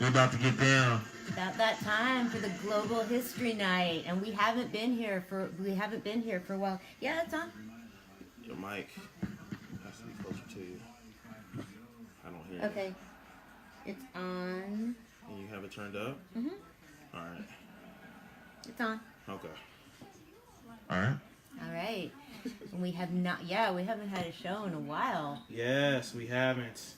We're about to get down. About that time for the Global History Night, and we haven't been here for a while. Yeah, it's on. Your mic has to be closer to you. I don't hear Okay, it's on. you. And you have it turned up? Mhm. All right. It's on. Okay. All right. All right. We have not. Yeah, we haven't had a show in a while. Yes, we haven't.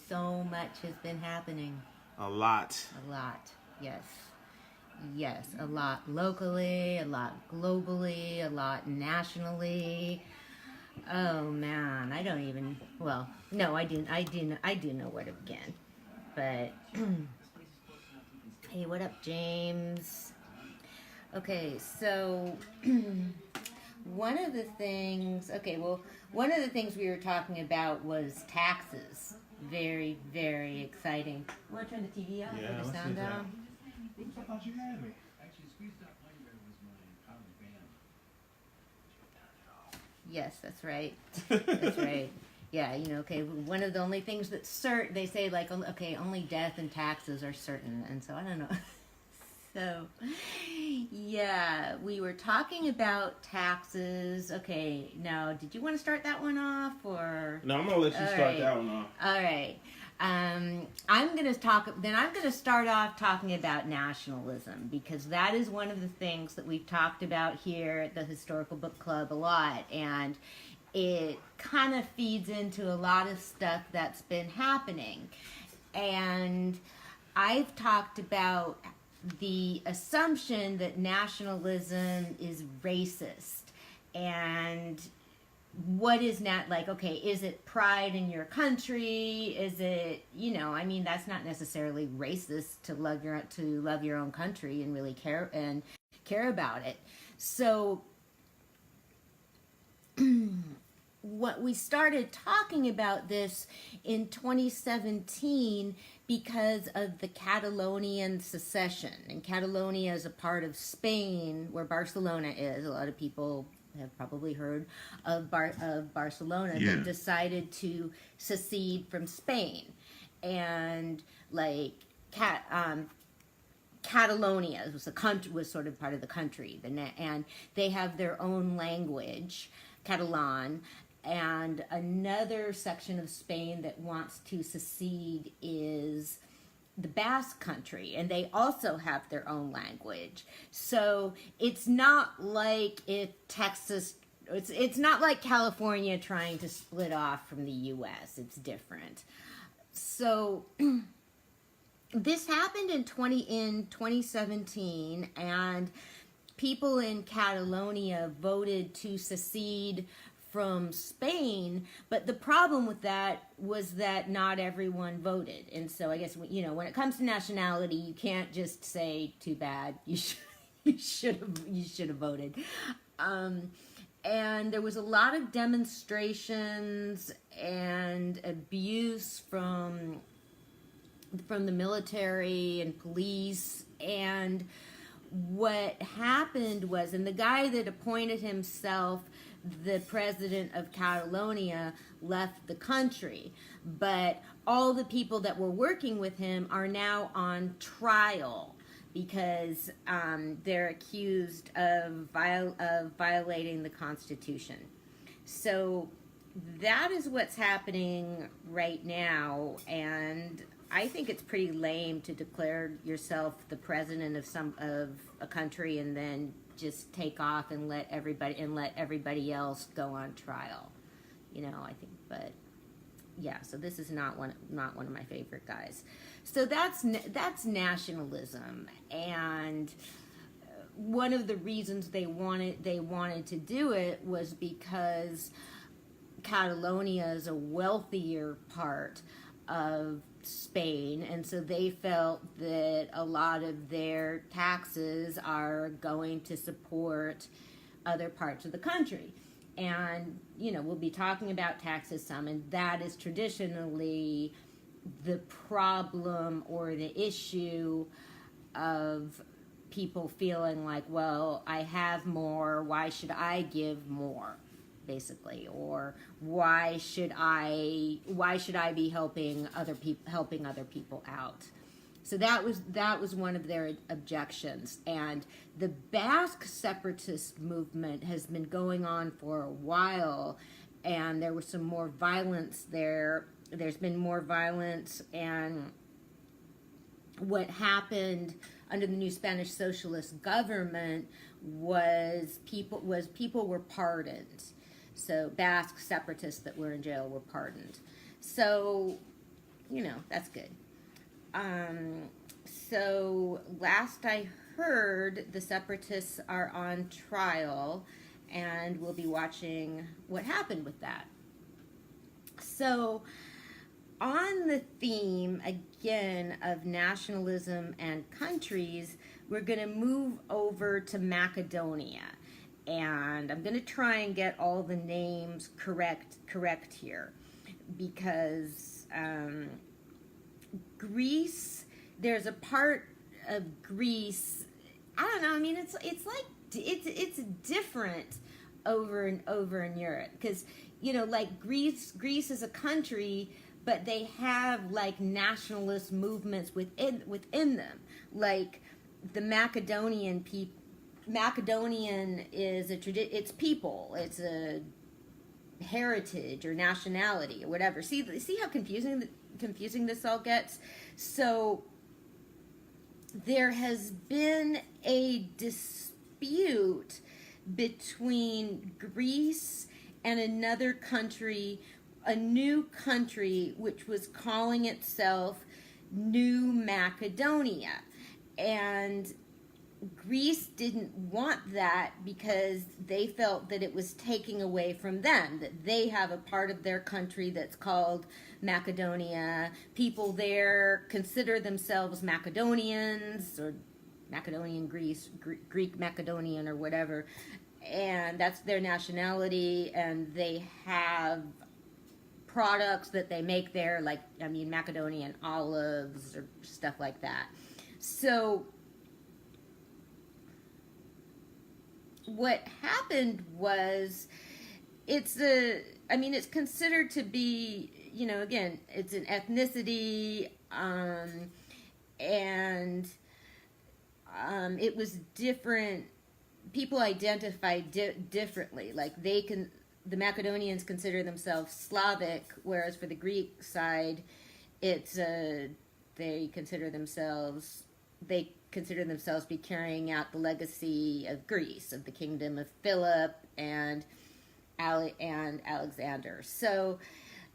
So much has been happening. A lot. A lot. Yes. Yes, a lot locally, a lot globally, a lot nationally. Oh man, I don't even. Well, no, I do know where to begin. But hey, what up, James? Okay, so one of the things we were talking about was taxes. Very, very exciting. You want to turn the TV on? Yeah, Or the let's sound do that. down? I thought you had me. Yes, that's right. That's right. Yeah, okay, one of the only things that's they say, like, okay, only death and taxes are certain, and so I don't know. So, yeah, we were talking about taxes. Okay, now, did you want to start that one off, or? No, I'm going to let you start that one off. All right. I'm going to start off talking about nationalism, because that is one of the things that we've talked about here at the Historical Book Club a lot, and it kind of feeds into a lot of stuff that's been happening. And I've talked about the assumption that nationalism is racist, and what is okay, is it pride in your country? Is it, that's not necessarily racist to love your own country and really care about it. So what we started talking about this in 2017 because of the Catalonian secession. And Catalonia is a part of Spain, where Barcelona is. A lot of people have probably heard of Barcelona. Yeah. That decided to secede from Spain. And Catalonia was sort of part of the country, and they have their own language, Catalan. And another section of Spain that wants to secede is the Basque Country, and they also have their own language. So it's not like it's not like California trying to split off from the U.S. It's different. So this happened in 2017, and people in Catalonia voted to secede from Spain, but the problem with that was that not everyone voted. And so I guess, when it comes to nationality, you can't just say, too bad, you should have voted. And there was a lot of demonstrations and abuse from the military and police. And what happened was, and the guy that appointed himself the president of Catalonia left the country, but all the people that were working with him are now on trial because they're accused of violating the Constitution. So that is what's happening right now, and I think it's pretty lame to declare yourself the president of a country and then just take off and let everybody else go on trial. I think, but yeah, so this is not one of my favorite guys. So that's nationalism, and one of the reasons they wanted to do it was because Catalonia is a wealthier part of Spain, and so they felt that a lot of their taxes are going to support other parts of the country. And we'll be talking about taxes some, and that is traditionally the problem or the issue of people feeling like, well, I have more, why should I give more? Basically, or why should I be helping other people out? So that was one of their objections. And the Basque separatist movement has been going on for a while, and there was some more violence there. There's been more violence, and what happened under the new Spanish socialist government was people were pardoned. So Basque separatists that were in jail were pardoned. So, that's good. So last I heard, the separatists are on trial, and we'll be watching what happened with that. So, on the theme, again, of nationalism and countries, we're going to move over to Macedonia. And I'm going to try and get all the names correct here. Because Greece, there's a part of Greece, I don't know, I mean, it's like, it's different over in Europe. Because, like Greece is a country, but they have like nationalist movements within them. Like the Macedonian people. Macedonian is it's people. It's a heritage or nationality or whatever. See how confusing this all gets? So there has been a dispute between Greece and another country, a new country which was calling itself New Macedonia. And Greece didn't want that because they felt that it was taking away from them, that they have a part of their country that's called Macedonia. People there consider themselves Macedonians or Macedonian Greek Macedonian or whatever, and that's their nationality, and they have products that they make there, like, Macedonian olives or stuff like that. So what happened was, it's considered to be, again, it's an ethnicity, and it was different. People identify differently. Like the Macedonians consider themselves Slavic, whereas for the Greek side, it's they consider themselves be carrying out the legacy of Greece, of the kingdom of Philip and Alexander. So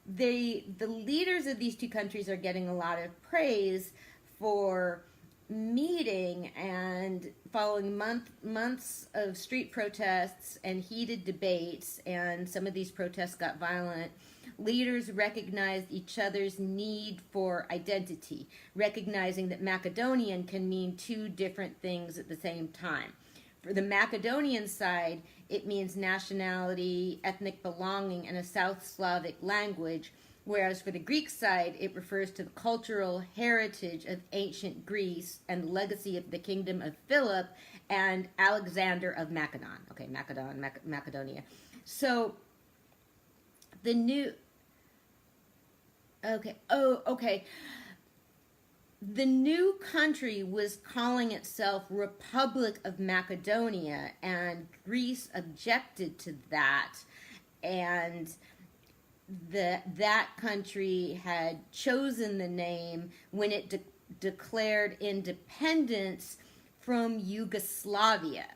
the leaders of these two countries are getting a lot of praise for meeting, and following months of street protests and heated debates, and some of these protests got violent. Leaders recognized each other's need for identity, recognizing that Macedonian can mean two different things at the same time. For the Macedonian side, it means nationality, ethnic belonging, and a South Slavic language, whereas for the Greek side, it refers to the cultural heritage of ancient Greece and the legacy of the kingdom of Philip and Alexander of Macedon. Okay, Macedonia. So the new... Okay. The new country was calling itself Republic of Macedonia, and Greece objected to that, and that country had chosen the name when it declared independence from Yugoslavia,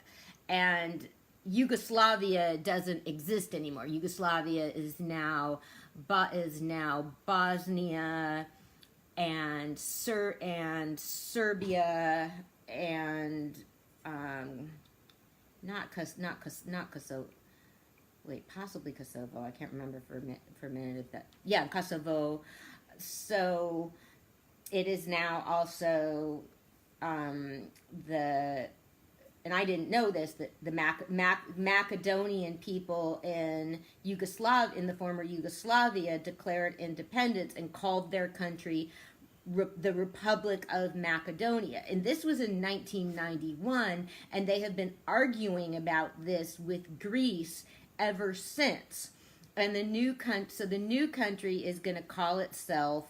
and Yugoslavia doesn't exist anymore. Yugoslavia is now Bosnia and Serbia and not Kosovo. Wait, possibly Kosovo. I can't remember for a minute if that. Yeah, Kosovo. So it is now also and I didn't know this, that the Macedonian people in the former Yugoslavia, declared independence and called their country the Republic of Macedonia. And this was in 1991, and they have been arguing about this with Greece ever since. And the new country is going to call itself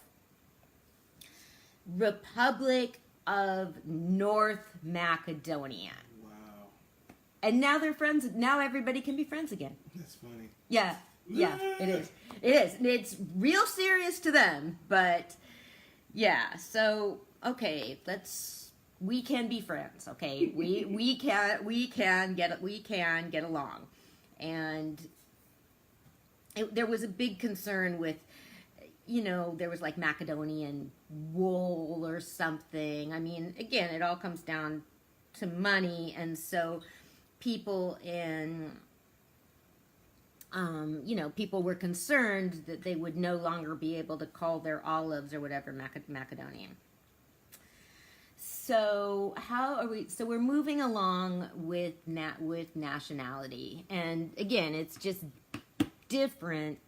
Republic of North Macedonia. Wow. And now they're friends. Now everybody can be friends again. That's funny. Yeah, it is. It is. It's real serious to them, but yeah. So okay, we can be friends. Okay, we can get along, and there was a big concern with, there was like Macedonian wool or something. I mean, again, it all comes down to money, and so people people were concerned that they would no longer be able to call their olives or whatever Macedonian. So how are we? So we're moving along with nationality, and again, it's just different.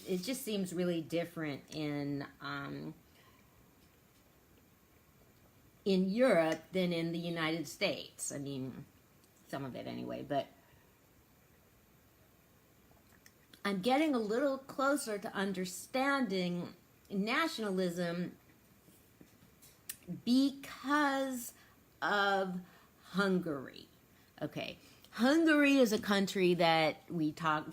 It just seems really different in Europe than in the United States. I mean, some of it anyway, but I'm getting a little closer to understanding nationalism because of Hungary. Okay. Hungary is a country that we talk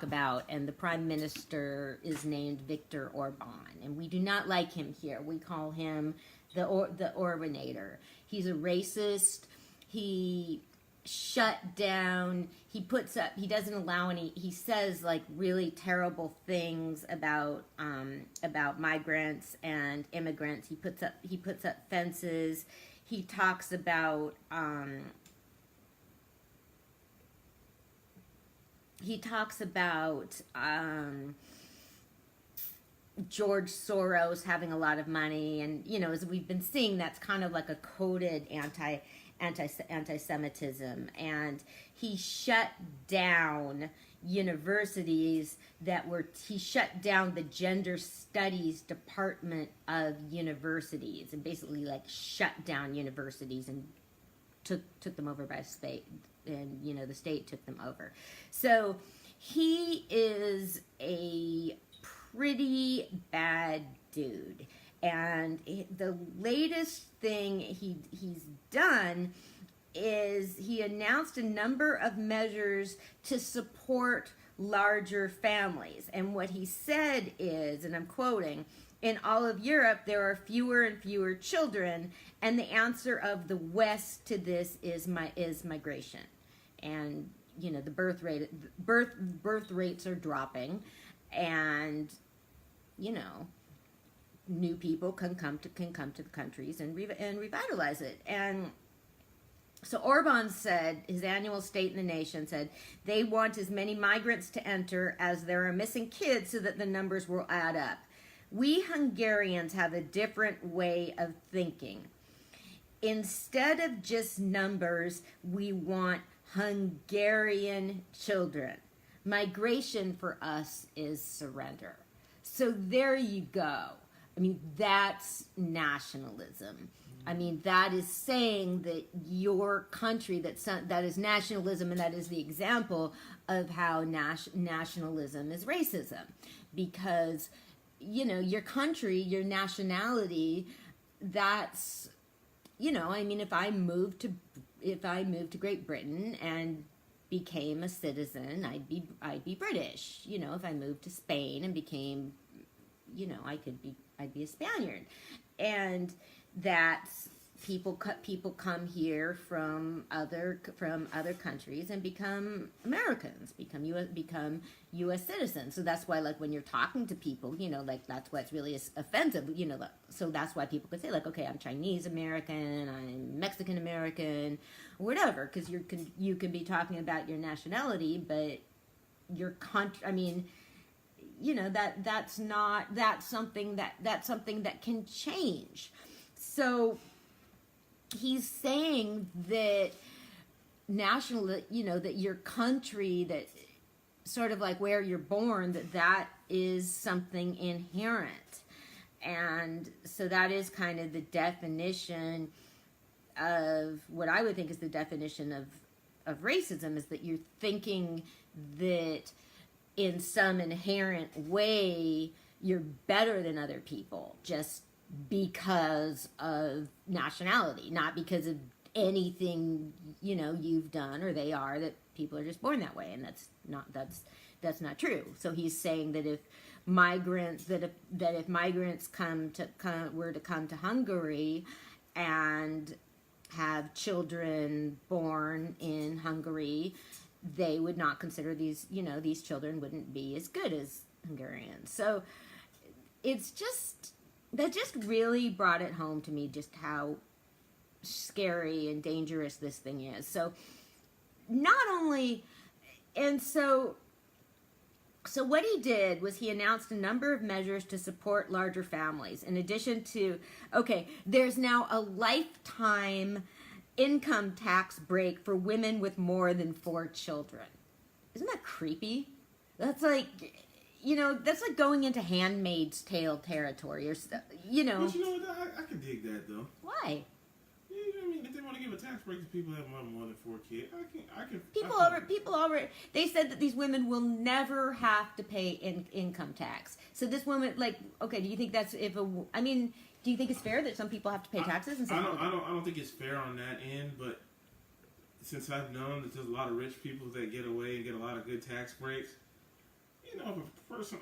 about, and the prime minister is named Viktor Orban, and we do not like him here. We call him the Orbanator. He's a racist. He shut down. He doesn't allow any. He says like really terrible things about migrants and immigrants. He puts up fences. He talks about George Soros having a lot of money, and as we've been seeing, that's kind of like a coded anti-Semitism, and he shut down universities he shut down the gender studies department of universities, and basically like shut down universities and took them over by state, and the state took them over. So he is a pretty bad dude. And the latest thing he's done is he announced a number of measures to support larger families. And what he said is, and I'm quoting, "In all of Europe, there are fewer and fewer children, and the answer of the West to this is migration." And the birth rates are dropping, and new people can come to the countries and revitalize it. And so Orban said, his annual State in the Nation said, they want as many migrants to enter as there are missing kids so that the numbers will add up. We Hungarians have a different way of thinking. Instead of just numbers, we want Hungarian children. Migration for us is surrender. So there you go. I mean, that's nationalism. I mean, that is saying that your country, that is nationalism, and that is the example of how nationalism is racism. Because, your country, your nationality, that's, I mean, if I moved to Great Britain and became a citizen, I'd be British. If I moved to Spain and became, I'd be a Spaniard. And that's people come here from other countries and become Americans, become U.S. citizens. So that's why, like, when you're talking to people, like, that's why it's really offensive, so that's why people could say, like, okay, I'm Chinese American, I'm Mexican American, or whatever, because you can be talking about your nationality, but your country, I mean, that's something that can change. So he's saying that that your country, that sort of like where you're born, that is something inherent. And so that is kind of the definition of what I would think is the definition of racism, is that you're thinking that in some inherent way you're better than other people, just because of nationality, not because of anything, you've done or they are, that people are just born that way. And that's not true. So he's saying that if migrants were to come to Hungary and have children born in Hungary, they would not consider these children wouldn't be as good as Hungarians. So that just really brought it home to me just how scary and dangerous this thing is. So not only, and so what he did was he announced a number of measures to support larger families. In addition to, there's now a lifetime income tax break for women with more than 4 children. Isn't that creepy? That's like, that's like going into Handmaid's Tale territory or stuff, But you know what? I can dig that though. Why? I mean, if they want to give a tax break to people that have more than 4 kids, I can. People already. They said that these women will never have to pay income tax. So this woman, do you think that's do you think it's fair that some people have to pay taxes and some people don't? I don't think it's fair on that end, but since I've known that there's a lot of rich people that get away and get a lot of good tax breaks, if a person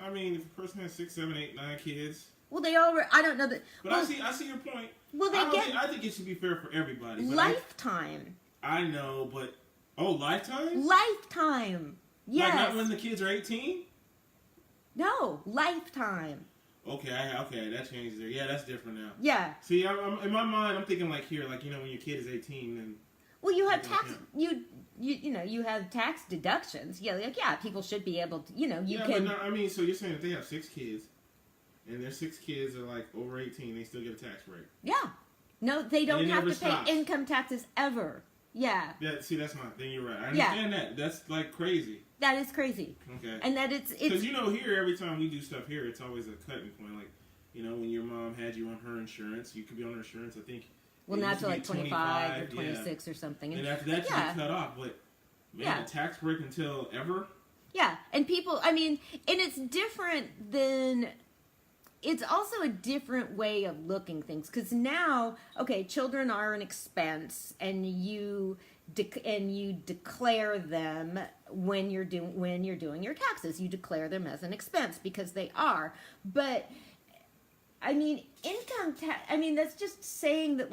has 6, 7, 8, 9 kids. Well, they already. I don't know that. But well, I see your point. Well, I think it should be fair for everybody. Lifetime. I know, but lifetime. Lifetime. Yes. Like not when the kids are 18. No, lifetime. Okay, that changes there. Yeah, that's different now. Yeah. See, I'm in my mind, I'm thinking when your kid is 18, then. Well, you have tax. You have tax deductions. Yeah, people should be able to. Can. But so you're saying if they have 6 kids, and their 6 kids are over 18, they still get a tax break. Yeah. No, they don't have to stops. pay income taxes ever. Yeah. See, that's not. Then you're right. I understand that. That's crazy. That is crazy. Okay. And that it's because here every time we do stuff here, it's always a cutting point. When your mom had you on her insurance, you could be on her insurance. I think. Well, now to 25 or 26 or something. And after that, you get cut off. But a tax break until ever. Yeah, and people. And it's different than. It's also a different way of looking things because now, children are an expense, and you declare them when you're doing your taxes. You declare them as an expense because they are. But income tax. That's just saying that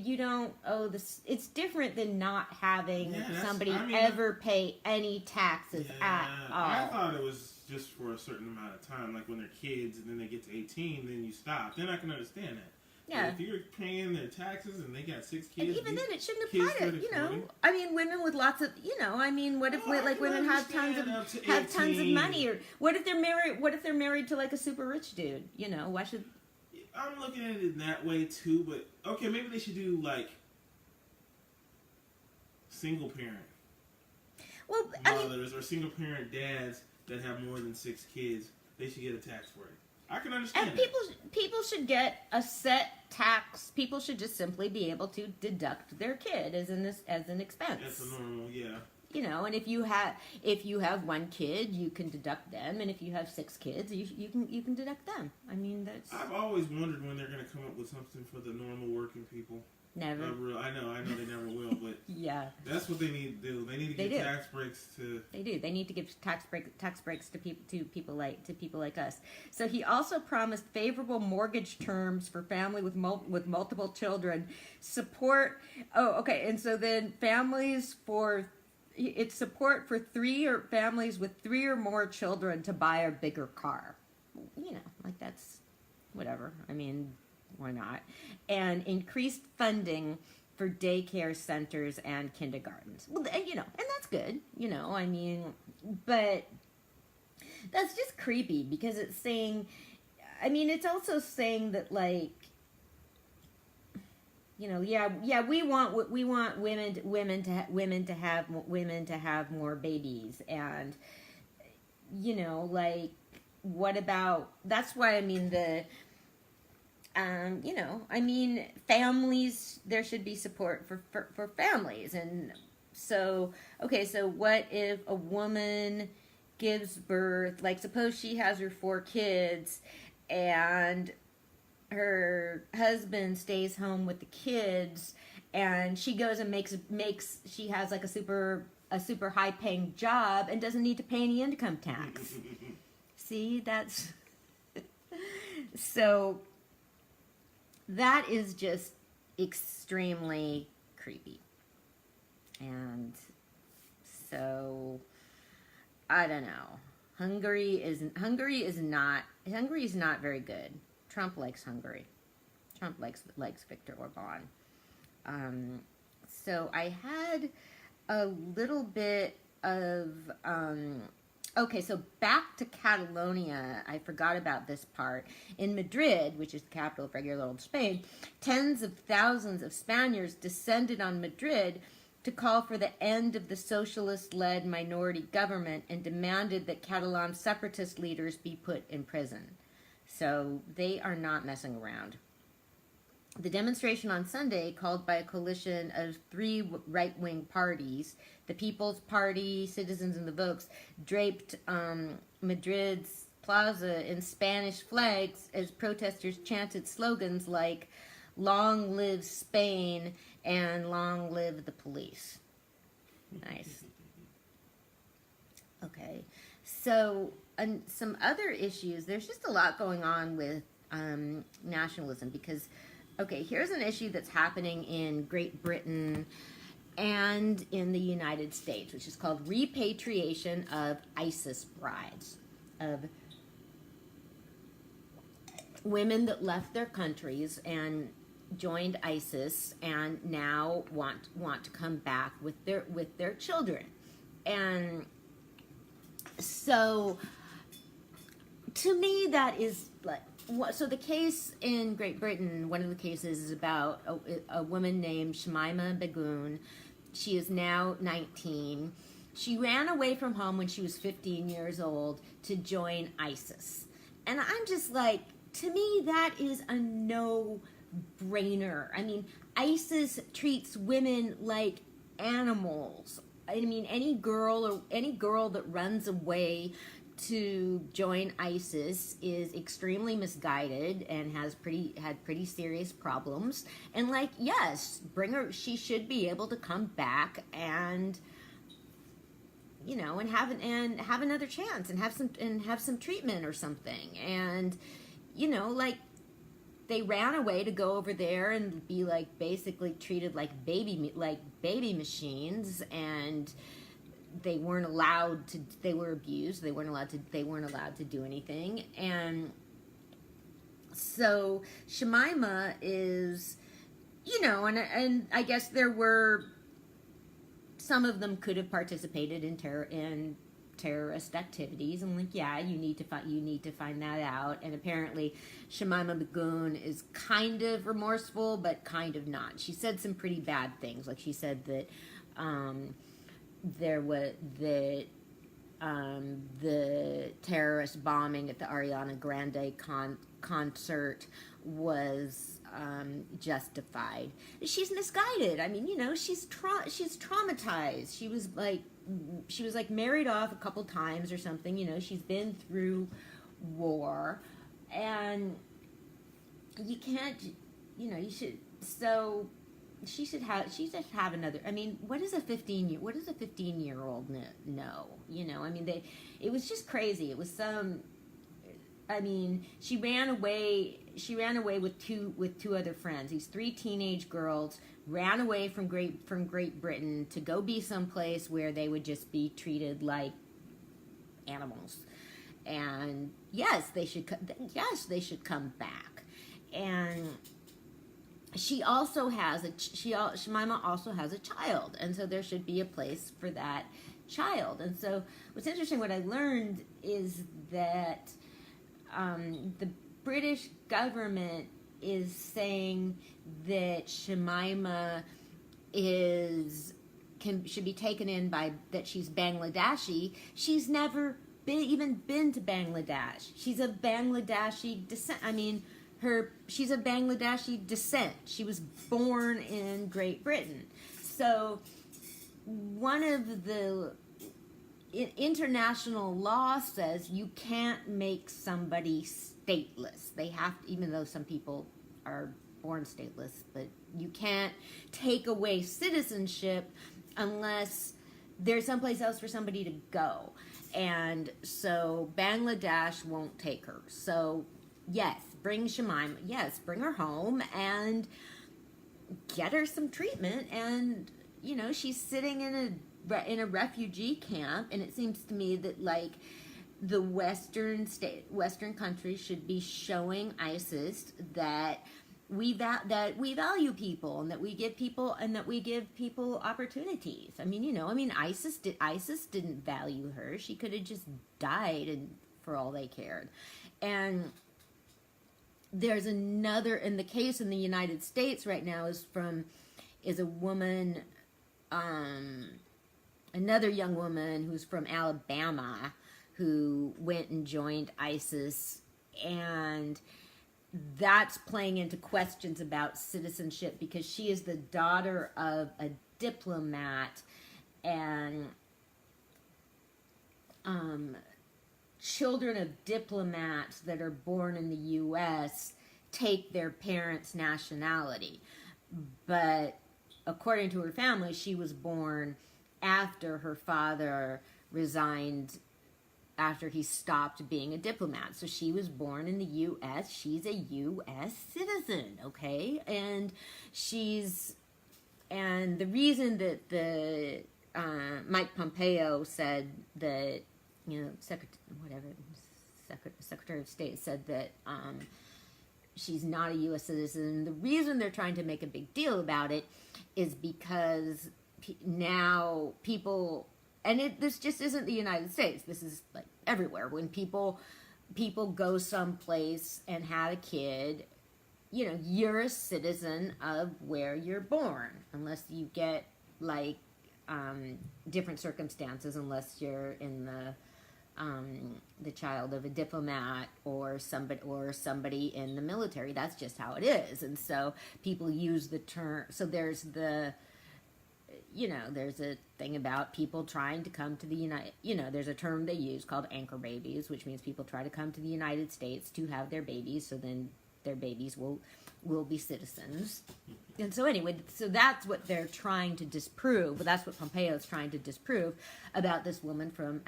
you don't owe this. It's different than not having somebody ever pay any taxes at all. I thought it was just for a certain amount of time, when they're kids and then they get to 18, then you stop. Then I can understand that. Yeah. But if you're paying their taxes and they got 6 kids, and even then it shouldn't apply to women with lots of what if women have tons of money, or what if they're married to a super rich dude? Why should? I'm looking at it in that way too, but maybe they should do single parent mothers or single parent dads that have more than 6 kids. They should get a tax break. I can understand. And people should get a set tax. People should just simply be able to deduct their kid as an expense. That's a normal, yeah. And if you have 1 kid, you can deduct them, and if you have 6 kids, you can deduct them. That's. I've always wondered when they're going to come up with something for the normal working people. Never. I know they never will, but yeah, that's what they need to do. They need to give tax breaks to. They do. They need to give tax breaks to people like us. So he also promised favorable mortgage terms for family with multiple children, support. And so then it's support for families with 3 or more children to buy a bigger car. That's whatever. Why not? And increased funding for daycare centers and kindergartens. Well, and that's good. But that's just creepy because it's saying. It's also saying that we want women to have more babies, and what about? That's why families, there should be support for families. And so what if a woman gives birth, suppose she has her 4 kids, and her husband stays home with the kids, and she goes and makes she has like a super high paying job and doesn't need to pay any income tax. See, that's so that is just extremely creepy. And so I don't know. Hungary is not very good. Trump likes Hungary. Trump likes Viktor Orban. So I had a little bit of okay, so back to Catalonia. I forgot about this part. In Madrid, which is the capital of regular old Spain, tens of thousands of Spaniards descended on Madrid to call for the end of the socialist-led minority government and demanded that Catalan separatist leaders be put in prison. So they are not messing around. The demonstration on Sunday, called by a coalition of 3 right-wing parties, the People's Party, Citizens and the Vox, draped Madrid's plaza in Spanish flags as protesters chanted slogans like "Long live Spain" and "Long live the police." Nice. Okay, so some other issues. There's just a lot going on with nationalism because, okay, here's an issue that's happening in Great Britain and in the United States, which is called repatriation of ISIS brides, of women that left their countries and joined ISIS and now want to come back with their children. And so to me that is like, so the case in Great Britain, one of the cases is about a woman named Shamima Begum. She is now 19. She ran away from home when she was 15 years old to join ISIS. And I'm just like, to me, that is a no-brainer. I mean, ISIS treats women like animals. I mean, any girl that runs away to join ISIS is extremely misguided and had pretty serious problems. And like, yes, bring her. She should be able to come back and, you know, and have another chance and have some treatment or something. And, you know, like, they ran away to go over there and be like basically treated like baby machines, and they weren't allowed to. They were abused. They weren't allowed to do anything. And so Shamima is, you know, and I guess there were some of them could have participated in terrorist activities, and like, yeah, you need to find that out. And apparently Shamima Begum is kind of remorseful but kind of not. She said some pretty bad things, like she said that the terrorist bombing at the Ariana Grande concert was justified. She's misguided. I mean, you know, she's traumatized. She was like married off a couple times or something. You know, she's been through war, and you can't. You know, you should. So she should have another. I mean, what does a 15-year-old know? You know, I mean, it was just crazy. It was some. I mean, she ran away with two other friends. These 3 teenage girls ran away from Great Britain to go be someplace where they would just be treated like animals. And yes, they should come back. And Shamima also has a child, and so there should be a place for that child. And so what's interesting, what I learned is that the British government is saying that Shamima should be taken in that she's Bangladeshi. She's never even been to Bangladesh. She's of Bangladeshi descent. I mean, she's of Bangladeshi descent. She was born in Great Britain. So one of the international law says you can't make somebody stateless. They have to, even though some people are born stateless, but you can't take away citizenship unless there's someplace else for somebody to go. And so Bangladesh won't take her. So yes, bring Shemima. Yes, bring her home and get her some treatment. And you know, she's sitting in a refugee camp, and it seems to me that like the Western countries should be showing ISIS that we value people, and that we give people opportunities. I mean, you know, ISIS didn't value her. She could have just died, and for all they cared. And there's another, in the case in the United States right now is a woman, another young woman who's from Alabama who went and joined ISIS, and that's playing into questions about citizenship because she is the daughter of a diplomat, and children of diplomats that are born in the U.S. take their parents' nationality. But according to her family, she was born after her father resigned, after he stopped being a diplomat. So she was born in the U.S. She's a U.S. citizen, okay? And the reason that the Mike Pompeo said that, you know, Secretary of State said that she's not a U.S. citizen. The reason they're trying to make a big deal about it is because now people, and this just isn't the United States. This is like everywhere. When people go someplace and have a kid, you know, you're a citizen of where you're born, unless you get like different circumstances, unless you're in the child of a diplomat or somebody in the military. That's just how it is. And so people use the term. So there's there's a thing about people trying to come to the there's a term they use called anchor babies, which means people try to come to the United States to have their babies, so then their babies will be citizens. And so anyway, so that's what they're trying to disprove. But that's what Pompeo is trying to disprove about this woman from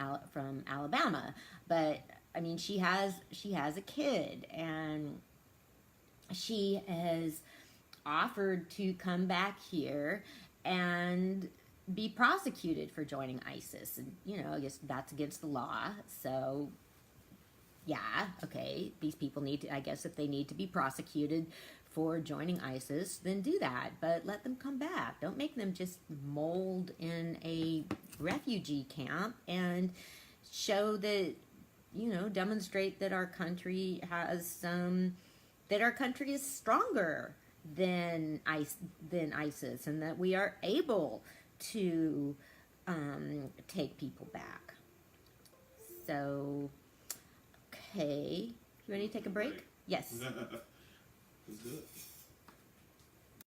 Alabama. But I mean, she has a kid, and she has offered to come back here and be prosecuted for joining ISIS. And, you know, I guess that's against the law. So, yeah, okay, these people need to, I guess if they need to be prosecuted for joining ISIS, then do that. But let them come back. Don't make them just mold in a refugee camp, and show that, you know, demonstrate that our country has that our country is stronger than ISIS, and that we are able to take people back. So, okay, you ready to take a break? Yes. It's good.